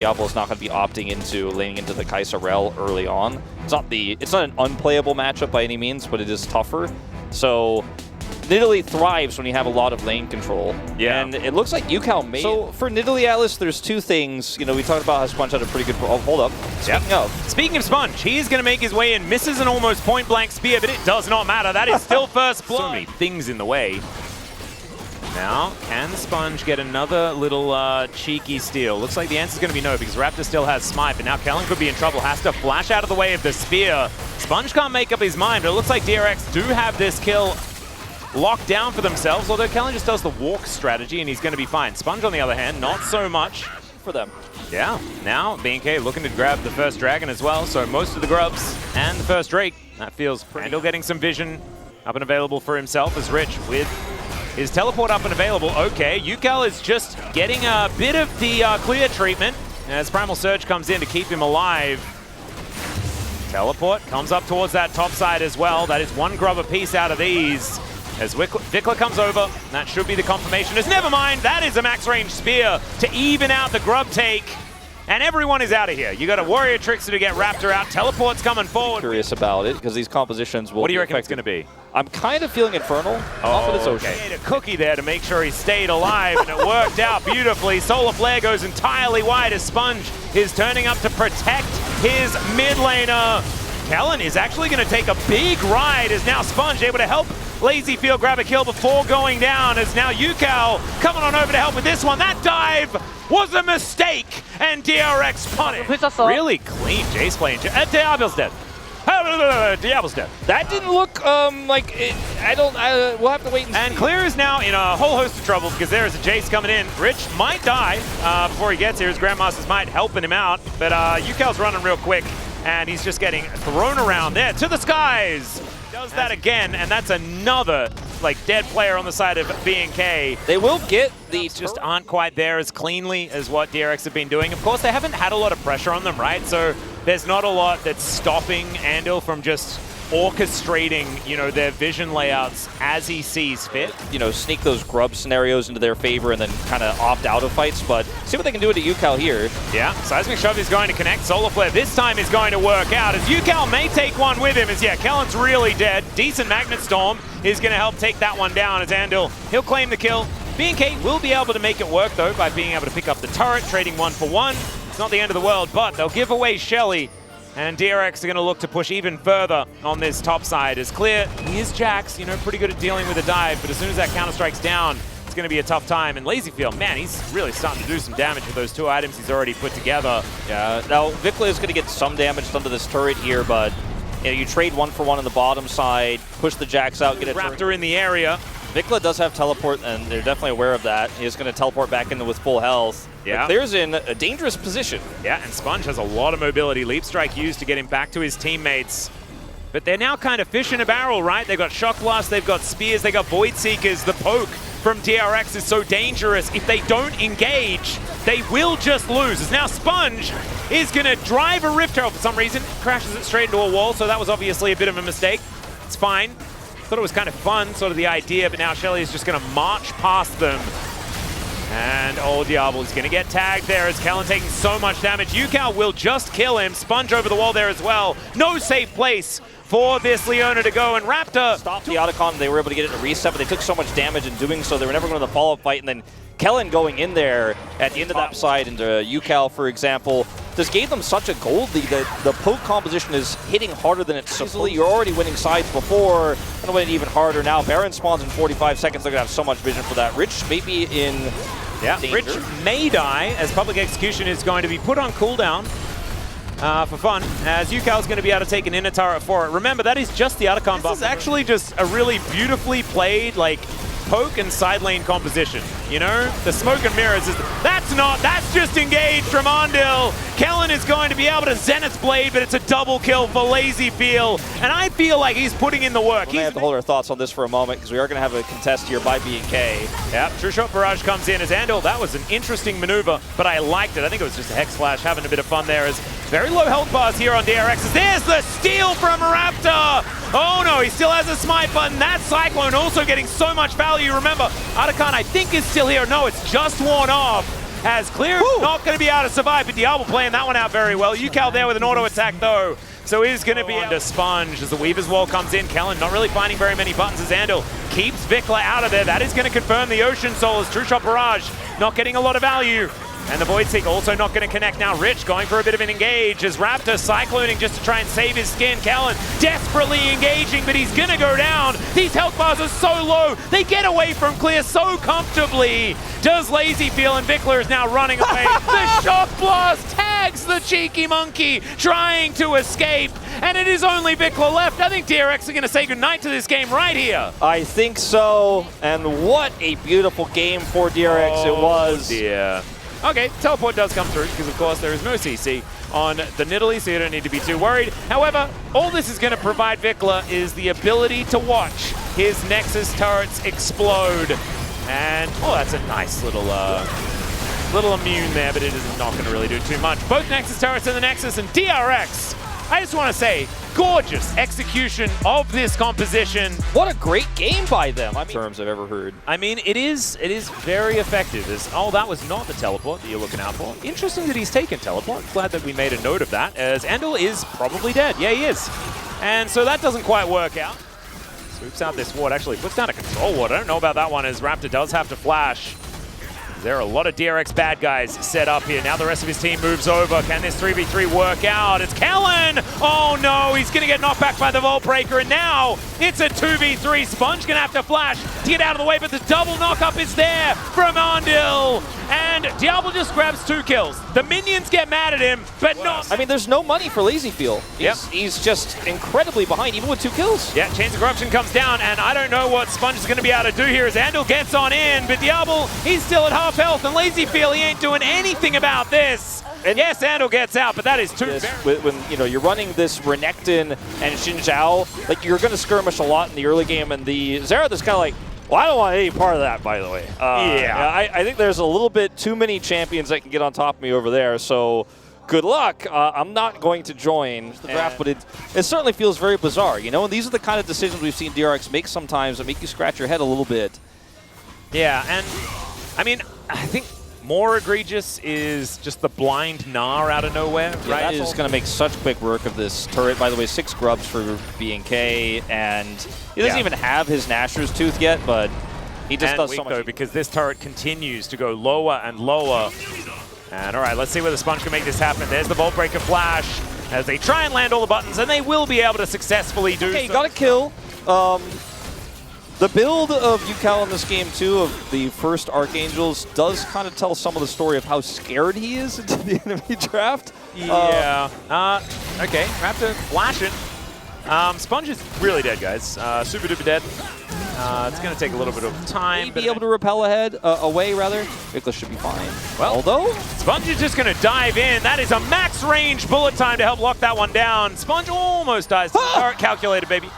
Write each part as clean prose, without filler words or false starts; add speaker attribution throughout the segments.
Speaker 1: Diablo's not going to be opting into laning into the KazaLoLL early on. It's not an unplayable matchup by any means, but it is tougher. So Nidalee thrives when you have a lot of lane control.
Speaker 2: Yeah.
Speaker 1: And it looks like UCal made. So for Nidalee Atlas, there's two things. You know, we talked about how Sponge had a pretty good. Oh, hold up.
Speaker 2: Speaking of Sponge, he's going to make his way in, misses an almost point-blank spear, but it does not matter. That is still first blood. So many things in the way. Now, can Sponge get another little cheeky steal? Looks like the answer is going to be no, because Raptor still has Smite, but now Kellen could be in trouble. Has to flash out of the way of the spear. Sponge can't make up his mind, but it looks like DRX do have this kill locked down for themselves, although Kellen just does the walk strategy and he's going to be fine. Sponge, on the other hand, not so much
Speaker 1: for them.
Speaker 2: Yeah, now BNK looking to grab the first dragon as well, so most of the grubs and the first Drake. That feels pretty. Randall getting some vision up and available for himself as Rich with his teleport up and available. Okay, UCal is just getting a bit of the clear treatment as Primal Surge comes in to keep him alive. Teleport comes up towards that top side as well. That is one grub apiece out of these. As Vikla comes over, that should be the confirmation. As never mind, that is a max range spear to even out the grub take. And everyone is out of here. You got a Warrior Trickster to get Raptor out. Teleport's coming forward.
Speaker 1: Curious about it, because these compositions will.
Speaker 2: What do you reckon it's going to be?
Speaker 1: I'm kind of feeling Infernal.
Speaker 2: Oh, okay. He made a cookie there to make sure he stayed alive, and it worked out beautifully. Solar Flare goes entirely wide as Sponge is turning up to protect his mid laner. Kellen is actually going to take a big ride as now Sponge able to help LazyField grab a kill before going down, as now UCal coming on over to help with this one. That dive was a mistake, and DRX punished. Really clean Jace playing. Diablo's dead. Diablo's dead.
Speaker 1: That didn't look like it. We'll have to wait and see.
Speaker 2: And Clear is now in a whole host of trouble because there is a Jace coming in. Rich might die before he gets here. His Grandmaster's Might helping him out, but UCal's running real quick, and he's just getting thrown around there to the skies. Does that again, and that's another dead player on the side of BNK.
Speaker 1: They will get the
Speaker 2: just aren't quite there as cleanly as what DRX have been doing. Of course, they haven't had a lot of pressure on them, right? So there's not a lot that's stopping Andil from just orchestrating, their vision layouts as he sees fit.
Speaker 1: Sneak those grub scenarios into their favor and then kind of opt out of fights, but see what they can do to UCal here.
Speaker 2: Yeah, Seismic Shove is going to connect. Solar Flare this time is going to work out as UCal may take one with him as, Kellen's really dead. Decent Magnet Storm is going to help take that one down as Andil, he'll claim the kill. BNK will be able to make it work, though, by being able to pick up the turret, trading 1 for 1. It's not the end of the world, but they'll give away Shelly. And DRX are going to look to push even further on this top side. As Clear, he is Jax, pretty good at dealing with a dive, but as soon as that counter strike's down, it's going to be a tough time. And LazyField, man, he's really starting to do some damage with those 2 items he's already put together.
Speaker 1: Yeah, now Vikla is going to get some damage done to this turret here, but you trade 1 for 1 on the bottom side, push the Jax out, get a
Speaker 2: Raptor in the area.
Speaker 1: Vikla does have teleport, and they're definitely aware of that. He's going to teleport back in with full health.
Speaker 2: Yeah.
Speaker 1: Clear's in a dangerous position.
Speaker 2: Yeah, and Sponge has a lot of mobility. Leap Strike used to get him back to his teammates. But they're now kind of fish in a barrel, right? They've got Shock Blast, they've got Spears, they've got Void Seekers. The poke from DRX is so dangerous. If they don't engage, they will just lose. As now Sponge is going to drive a Rift Herald for some reason. Crashes it straight into a wall, so that was obviously a bit of a mistake. It's fine. Thought it was kind of fun, sort of the idea, but now Shelly is just going to march past them. And Diablo is going to get tagged there as Kellen taking so much damage. UCal will just kill him. Sponge over the wall there as well. No safe place for this Leona to go, and Raptor
Speaker 1: stopped the Otacon. They were able to get it in a reset, but they took so much damage in doing so. They were never going to the follow-up fight, and then Kellen going in there at the end of that side into UCal, for example, just gave them such a gold lead that the poke composition is hitting harder than it's supposed to. You're already winning sides before, and win it even harder now. Baron spawns in 45 seconds. They're going to have so much vision for that. Rich maybe in danger.
Speaker 2: Rich may die as Public Execution is going to be put on cooldown for fun, as UCal is going to be able to take an inner turret for it. Remember, that is just the Otacon buff. This is actually just a really beautifully played, poke and side lane composition. The smoke and mirrors is, that's just engaged from Andil. Kellen is going to be able to Zenith's Blade, but it's a double kill for LazyField, and I feel like he's putting in the work.
Speaker 1: We may have to hold our thoughts on this for a moment, because we are going to have a contest here by BNK.
Speaker 2: Yep, True Shot Barrage comes in as Andil. That was an interesting maneuver, but I liked it. I think it was just a Hex Flash, having a bit of fun there. As very low health bars here on DRX. There's the steal from Raptor! Oh no, he still has a smite button. That Cyclone also getting so much value. Remember, Otacon I think is still here. No, it's just worn off. as Clear not going to be able to survive, but Diablo playing that one out very well. UCal there with an auto attack though, so he's going to be under Sponge as the Weaver's Wall comes in. Kellen not really finding very many buttons as Andal keeps Vikla out of there. That is going to confirm the Ocean Soul as True Shot Barrage not getting a lot of value. And the Void Seek also not going to connect now. Rich going for a bit of an engage as Raptor cycloning just to try and save his skin. Kellen desperately engaging, but he's going to go down. These health bars are so low. They get away from Clear so comfortably. Does Lazy feel, and Vikla is now running away. The Shock Blast tags the cheeky monkey trying to escape. And it is only Vikla left. I think DRX are going to say goodnight to this game right here.
Speaker 1: I think so. And what a beautiful game for DRX it was.
Speaker 2: Dear. Okay, teleport does come through because, of course, there is no CC on the Nidalee, so you don't need to be too worried. However, all this is going to provide Vikla is the ability to watch his Nexus turrets explode. And, oh, that's a nice little immune there, but it is not going to really do too much. Both Nexus turrets in the Nexus, and DRX, I just want to say, gorgeous execution of this composition.
Speaker 1: What a great game by them, I mean, terms I've ever heard.
Speaker 2: I mean, it is very effective. Oh, that was not the teleport that you're looking out for. Interesting that he's taken teleport. Glad that we made a note of that, as Andal is probably dead. Yeah, he is. And so that doesn't quite work out. Swoops out this ward, actually puts down a control ward. I don't know about that one, as Raptor does have to flash. There are a lot of DRX bad guys set up here. Now the rest of his team moves over. Can this 3v3 work out? It's Kellen! Oh no, he's going to get knocked back by the Vault Breaker, and now it's a 2v3. Sponge going to have to flash to get out of the way, but the double knock-up is there from Andil. And Diablo just grabs 2 kills. The minions get mad at him, but not...
Speaker 1: I mean, there's no money for Lazy Feel. He's just incredibly behind, even with 2 kills.
Speaker 2: Yeah, Chains of Corruption comes down, and I don't know what Sponge is going to be able to do here as Andal gets on in, but Diablo, he's still at half health, and Lazy Feel, he ain't doing anything about this. And yes, Andal gets out, but that is too
Speaker 1: when you know you're running this Renekton and Xin Zhao, like you're going to skirmish a lot in the early game, and the Xerath is kind of like, well, I don't want any part of that, by the way. I think there's a little bit too many champions that can get on top of me over there, so good luck. I'm not going to join the draft, but it certainly feels very bizarre, you know? And these are the kind of decisions we've seen DRX make sometimes that make you scratch your head a little bit.
Speaker 2: Yeah, and I mean, I think more egregious is just the blind Gnar out of nowhere, right?
Speaker 1: That is going to make such quick work of this turret. By the way, 6 grubs for BNK, and he doesn't even have his Nashor's Tooth yet, but he just does so much.
Speaker 2: Though, because this turret continues to go lower and lower. And all right, let's see whether Sponge can make this happen. There's the Vault Breaker flash as they try and land all the buttons, and they will be able to successfully do so.
Speaker 1: Okay, got a kill. The build of UCal in this game, too, of the first Archangels, does kind of tell some of the story of how scared he is into the enemy draft.
Speaker 2: Yeah. Okay, Raptor flashing. Sponge is really dead, guys. Super duper dead. It's going to take a little bit of time.
Speaker 1: Maybe able to repel away, rather. Vikla should be fine.
Speaker 2: Well,
Speaker 1: although
Speaker 2: Sponge is just going to dive in. That is a max range bullet time to help lock that one down. Sponge almost dies. Turret calculated, baby.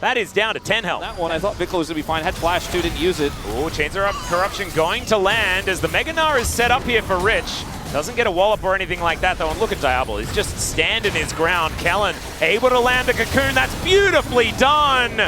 Speaker 2: That is down to 10 health.
Speaker 1: That one, I thought Vikla was going to be fine. Had flash, too, didn't use it.
Speaker 2: Oh, Chains of Corruption going to land as the Mega Gnar is set up here for Rich. Doesn't get a wallop or anything like that, though. And look at Diablo. He's just standing his ground. Kellen able to land a cocoon. That's beautifully done.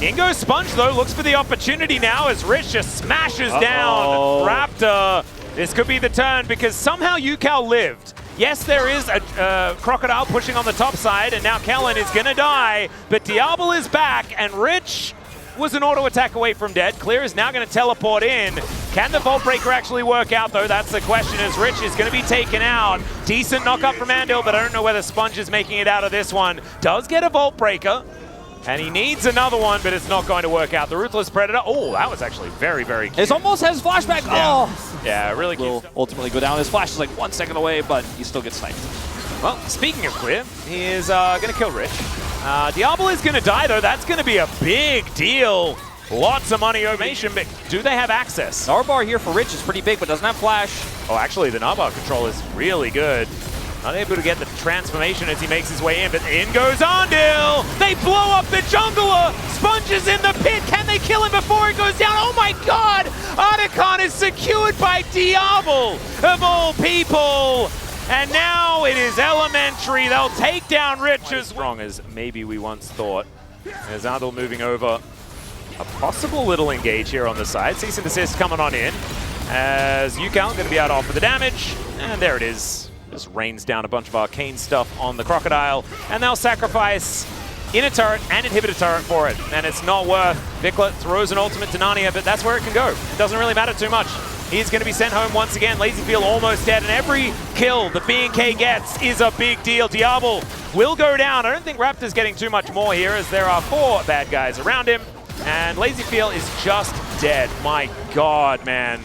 Speaker 2: In goes Sponge, though. Looks for the opportunity now as Rich just smashes down Raptor. This could be the turn because somehow UCal lived. Yes, there is a Crocodile pushing on the top side, and now Kellen is going to die, but Diablo is back, and Rich was an auto attack away from dead. Clear is now going to teleport in. Can the Vault Breaker actually work out, though? That's the question, as Rich is going to be taken out. Decent knock-up from Andil, but I don't know whether Sponge is making it out of this one. Does get a Vault Breaker, and he needs another one, but it's not going to work out. The Ruthless Predator, oh, that was actually very, very cute.
Speaker 1: It almost has flashback.
Speaker 2: Yeah.
Speaker 1: Oh!
Speaker 2: Yeah, really cute.
Speaker 1: Will ultimately go down. His flash is like 1 second away, but he still gets sniped.
Speaker 2: Well, speaking of Clear, he is going to kill Rich. Diablo is going to die, though. That's going to be a big deal. Lots of money ovation, but do they have access?
Speaker 1: Gnar bar here for Rich is pretty big, but doesn't have flash.
Speaker 2: Oh, actually, the Gnar bar control is really good. Not able to get the transformation as he makes his way in, but in goes Andil! They blow up the jungler! Sponge is in the pit! Can they kill him before it goes down? Oh my god! Otacon is secured by Diablo, of all people! And now it is elementary. They'll take down Rich as strong as maybe we once thought. There's Andil moving over. A possible little engage here on the side. Cease and desist coming on in. as UCal going to be able to offer the damage. And there it is. Just rains down a bunch of arcane stuff on the Crocodile. And they'll sacrifice Inner Turret and Inhibitor Turret for it. And it's not worth. Vikla throws an ultimate to Narnia, but that's where it can go. It doesn't really matter too much. He's going to be sent home once again. LazyFeel almost dead, and every kill the BNK gets is a big deal. Diablo will go down. I don't think Raptor's getting too much more here, as there are 4 bad guys around him, and LazyFeel is just dead. My God, man.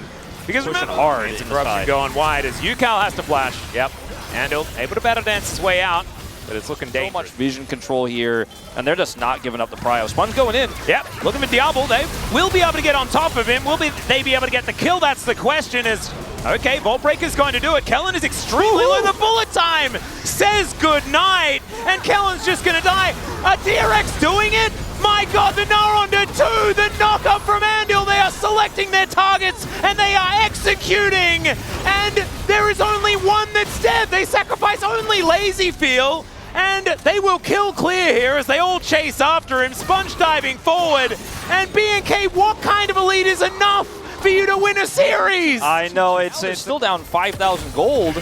Speaker 2: Because remember, hard into corruption going wide as UCal has to flash. Yep, and he'll able to battle dance his way out. But it's looking dangerous.
Speaker 1: So much vision control here, and they're just not giving up the prio. Sponge going in.
Speaker 2: Yep, looking for Diablo. They will be able to get on top of him. Will they be able to get the kill? That's the question. Is okay, Vault Breaker's going to do it. Kellen is extremely low. The bullet time says goodnight, and Kellen's just going to die. A DRX doing it? My God, the Gnar onto 2, the knock-up from Andil. They are selecting their targets, and they are executing. And there is only one that's dead. They sacrifice only LazyFeel. And they will kill Clear here as they all chase after him, sponge diving forward. And BNK, what kind of a lead is enough for you to win a series?
Speaker 1: I know, it's still down 5,000 gold.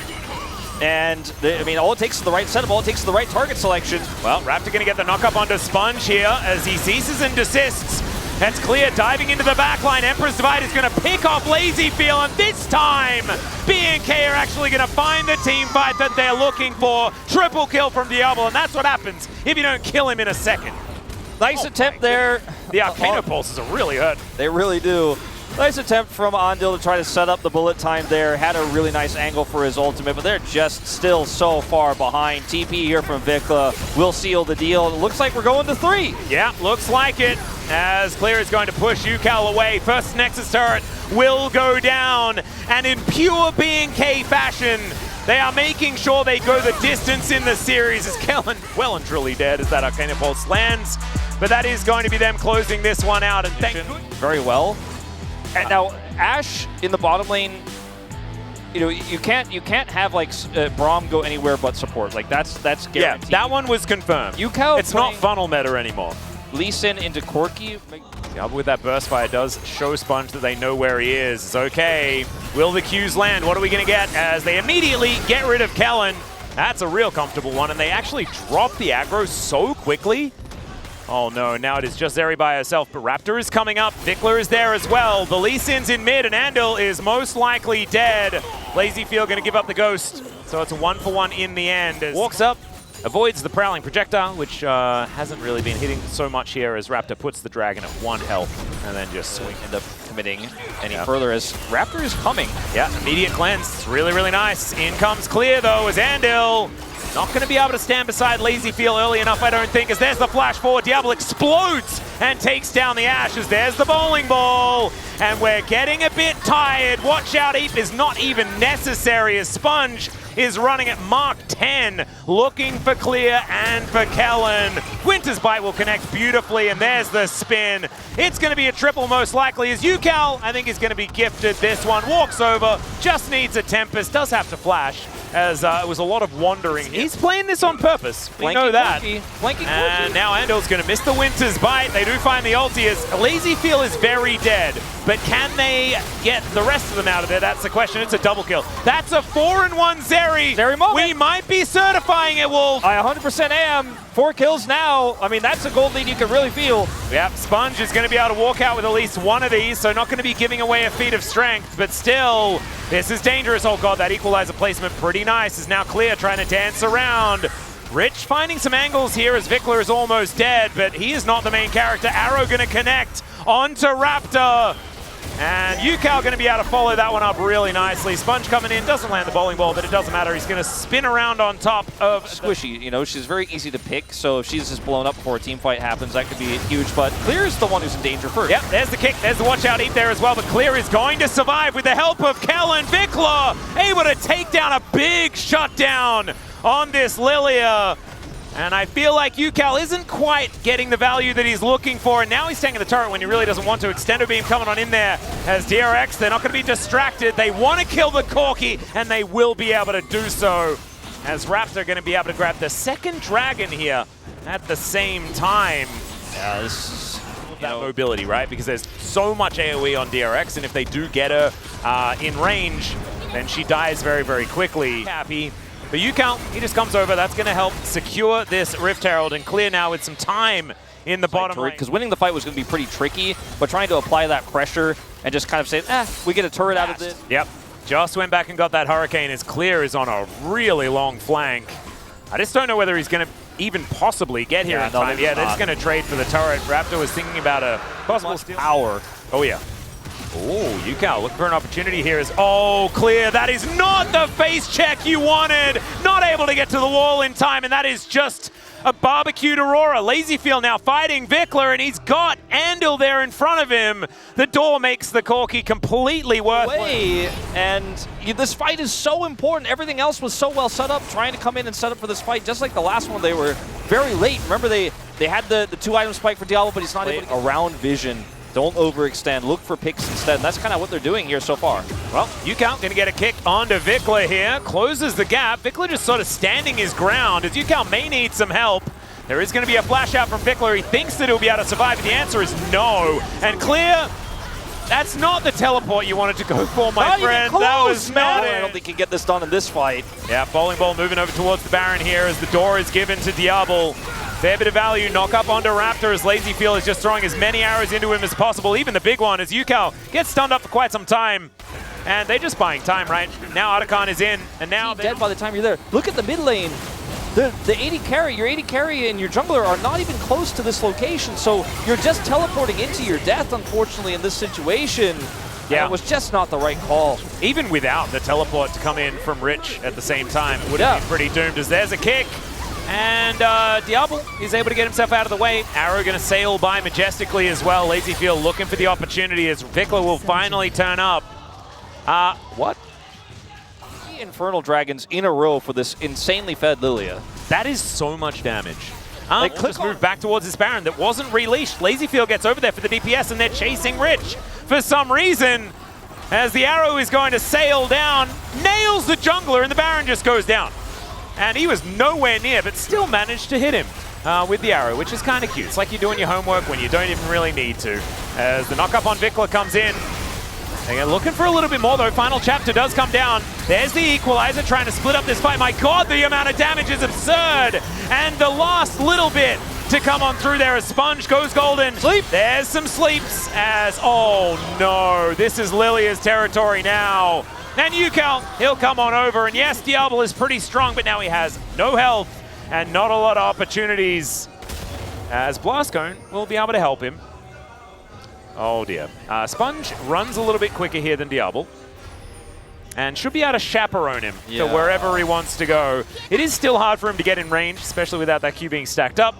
Speaker 1: And, I mean, all it takes is the right setup, all it takes is the right target selection.
Speaker 2: Well, Raptor going to get the knock up onto Sponge here as he ceases and desists. That's Clear diving into the backline. Emperor's Divide is going to pick off LazyFeel, and this time, BNK are actually going to find the team fight that they're looking for. Triple kill from Diablo, and that's what happens if you don't kill him in a second.
Speaker 1: Nice attempt there.
Speaker 2: The Arcano pulses are really hurt.
Speaker 1: They really do. Nice attempt from Andil to try to set up the bullet time there. Had a really nice angle for his ultimate, but they're just still so far behind. TP here from Vikla will seal the deal. It looks like we're going to 3.
Speaker 2: Yeah, looks like it. As Clear is going to push UCal away. First Nexus turret will go down. And in pure BNK fashion, they are making sure they go the distance in the series as Kellen well and truly dead as that Arcana Pulse lands. But that is going to be them closing this one out. And thank
Speaker 1: very well. And now Ashe in the bottom lane, you know, you can't have like Braum go anywhere but support. Like that's guaranteed.
Speaker 2: Yeah, that one was confirmed.
Speaker 1: UCal
Speaker 2: it's not funnel meta anymore.
Speaker 1: Lee Sin into Corki.
Speaker 2: Yeah, with that burst fire, does show Sponge that they know where he is. It's okay. Will the Qs land? What are we going to get as they immediately get rid of Kellen? That's a real comfortable one, and they actually drop the aggro so quickly. Oh no, now it is just Zeri by herself, but Raptor is coming up. Vikla is there as well. The Lee Sin's in mid, and Andil is most likely dead. LazyFeel going to give up the Ghost, so it's a 1-for-1 in the end. Walks up, avoids the Prowling Projectile, which hasn't really been hitting so much here as Raptor puts the Dragon at 1 health, and then just swing.
Speaker 1: End up committing any further as Raptor is coming.
Speaker 2: Yeah, immediate cleanse. It's really, really nice. In comes Clear, though, as Andil not going to be able to stand beside LazyFeel early enough, I don't think, as there's the flash forward. Diablo explodes and takes down the Ashes. There's the bowling ball, and we're getting a bit tired. Watch out, Eep is not even necessary as Sponge is running at Mark 10, looking for Clear and for Kellen. Winter's Bite will connect beautifully, and there's the spin. It's going to be a triple most likely, as UCal, I think, is going to be gifted this one. Walks over, just needs a Tempest, does have to flash, as it was a lot of wandering. He's playing this on purpose. We know that. And now Andil's going to miss the Winter's Bite. They do find the ulti as LazyFeel is very dead. But can they get the rest of them out of there? That's the question. It's a double kill. That's a 4-1 Zeri.
Speaker 1: Zeri moment.
Speaker 2: We might be certifying it, Wolf.
Speaker 1: I 100% am. 4 kills now. I mean, that's a gold lead you can really feel.
Speaker 2: Yep, Sponge is going to be able to walk out with at least one of these, so not going to be giving away a feat of strength, but still, this is dangerous. Oh God, that equalizer placement pretty nice. Is now Clear trying to dance around. Rich finding some angles here as Vikla is almost dead, but he is not the main character. Arrow going to connect onto Raptor. And UCal going to be able to follow that one up really nicely. Sponge coming in, doesn't land the bowling ball, but it doesn't matter. He's going to spin around on top of
Speaker 1: Squishy. You know, she's very easy to pick, so if she's just blown up before a team fight happens, that could be huge. But Clear is the one who's in danger first.
Speaker 2: Yep, there's the kick. There's the watch out Eat there as well, but Clear is going to survive with the help of Kellen. Vikla able to take down a big shutdown on this Lilia. And I feel like UCal isn't quite getting the value that he's looking for, and now he's taking the turret when he really doesn't want to. Extendo Beam coming on in there as DRX, they're not going to be distracted. They want to kill the Corki, and they will be able to do so, as Raptor going to be able to grab the second Dragon here at the same time.
Speaker 1: Yeah, this is
Speaker 2: of that mobility, right? Because there's so much AoE on DRX, and if they do get her in range, then she dies very, very quickly. Happy. But UCal, he just comes over. That's going to help secure this Rift Herald and clear now with some time in the bottom lane.
Speaker 1: Because winning the fight was going to be pretty tricky, but trying to apply that pressure and just kind of say, we get a turret out of this.
Speaker 2: Yep. Just went back and got that Hurricane as Clear is on a really long flank. I just don't know whether he's going to even possibly get here in time. Yeah, they're just going to trade for the turret. Raptor was thinking about a possible steal.
Speaker 1: Power.
Speaker 2: Oh, yeah. Oh, UCal looking for an opportunity here. Clear. That is not the face check you wanted. Not able to get to the wall in time, and that is just a barbecued Aurora. LazyField now fighting Vikla, and he's got Andal there in front of him. The door makes the Corki completely worthless.
Speaker 1: And this fight is so important. Everything else was so well set up, trying to come in and set up for this fight. Just like the last one, they were very late. Remember, they had the 2-item spike for Diablo, but he's not able to around vision. Don't overextend. Look for picks instead. And that's kind of what they're doing here so far.
Speaker 2: Well, UCal going to get a kick onto Vikla here. Closes the gap. Vikla just sort of standing his ground as UCal may need some help. There is going to be a flash out from Vikla. He thinks that he'll be able to survive, but the answer is no. And Clear, that's not the teleport you wanted to go for, my friend. That was not it.
Speaker 1: I don't think he can get this done in this fight.
Speaker 2: Yeah, Bowling Ball moving over towards the Baron here as the door is given to Diablo. Fair bit of value, knock up onto Raptor as LazyField is just throwing as many arrows into him as possible, even the big one, as UCal gets stunned up for quite some time. And they're just buying time, right? Now Otacon is in, and now
Speaker 1: they're dead by the time you're there. Look at the mid lane. The AD carry, your AD carry and your jungler are not even close to this location, so you're just teleporting into your death, unfortunately, in this situation. Yeah, and it was just not the right call.
Speaker 2: Even without the teleport to come in from Rich at the same time, it would have been pretty doomed, as there's a kick. And Diablo is able to get himself out of the way. Arrow going to sail by majestically as well. LazyField looking for the opportunity as Vikla will finally turn up. What?
Speaker 1: Infernal Dragons in a row for this insanely fed Lilia.
Speaker 2: That is so much damage. We'll just move back towards this Baron that wasn't released. LazyField gets over there for the DPS, and they're chasing Rich for some reason. As the arrow is going to sail down, nails the jungler, and the Baron just goes down. And he was nowhere near, but still managed to hit him with the arrow, which is kind of cute. It's like you're doing your homework when you don't even really need to. As the knock-up on Vikla comes in. They're looking for a little bit more, though. Final chapter does come down. There's the equalizer trying to split up this fight. My God, the amount of damage is absurd. And the last little bit to come on through there as Sponge goes golden.
Speaker 1: Sleep.
Speaker 2: There's some sleeps as, oh no, this is Lilia's territory now. And UCal, he'll come on over. And yes, Diablo is pretty strong, but now he has no health and not a lot of opportunities. As Blastcone will be able to help him. Oh dear. Sponge runs a little bit quicker here than Diablo. And should be able to chaperone him to wherever he wants to go. It is still hard for him to get in range, especially without that Q being stacked up.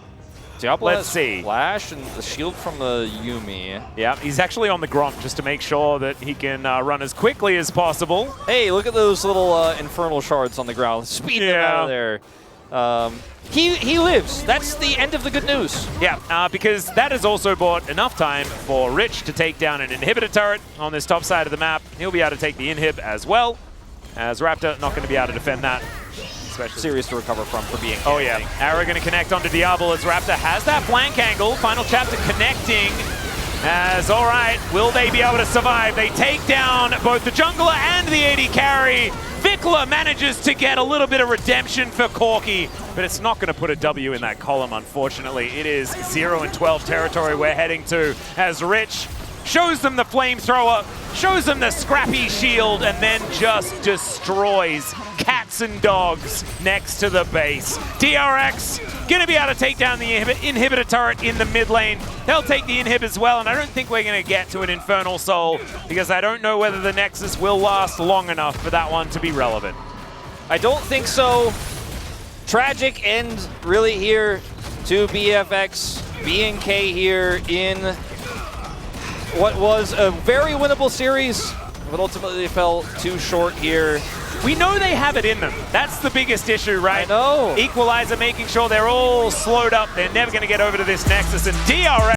Speaker 1: Diablo
Speaker 2: Let's see.
Speaker 1: Flash and the shield from the Yuumi.
Speaker 2: Yeah, he's actually on the Gromp just to make sure that he can run as quickly as possible.
Speaker 1: Hey, look at those little infernal shards on the ground. Speed them out of there. He lives. That's the end of the good news.
Speaker 2: Yeah, because that has also bought enough time for Rich to take down an inhibitor turret on this top side of the map. He'll be able to take the inhib as well, as Raptor not going to be able to defend that. Especially
Speaker 1: serious to recover from for being.
Speaker 2: Oh yeah, Arrow going to connect onto Diablo as Raptor has that flank angle. Final chapter connecting. As all right, will they be able to survive? They take down both the jungler and the AD carry. Vikla manages to get a little bit of redemption for Corki, but it's not going to put a W in that column, unfortunately. It is 0-12 territory we're heading to as Rich shows them the flamethrower, shows them the scrappy shield, and then just destroys cats and dogs next to the base. DRX going to be able to take down the inhibitor turret in the mid lane. They'll take the inhib as well, and I don't think we're going to get to an Infernal Soul because I don't know whether the Nexus will last long enough for that one to be relevant.
Speaker 1: I don't think so. Tragic end really here to BFX. BNK here in what was a very winnable series, but ultimately they fell too short here.
Speaker 2: We know they have it in them. That's the biggest issue, right?
Speaker 1: I know.
Speaker 2: Equalizer making sure they're all slowed up. They're never going to get over to this Nexus, and DRX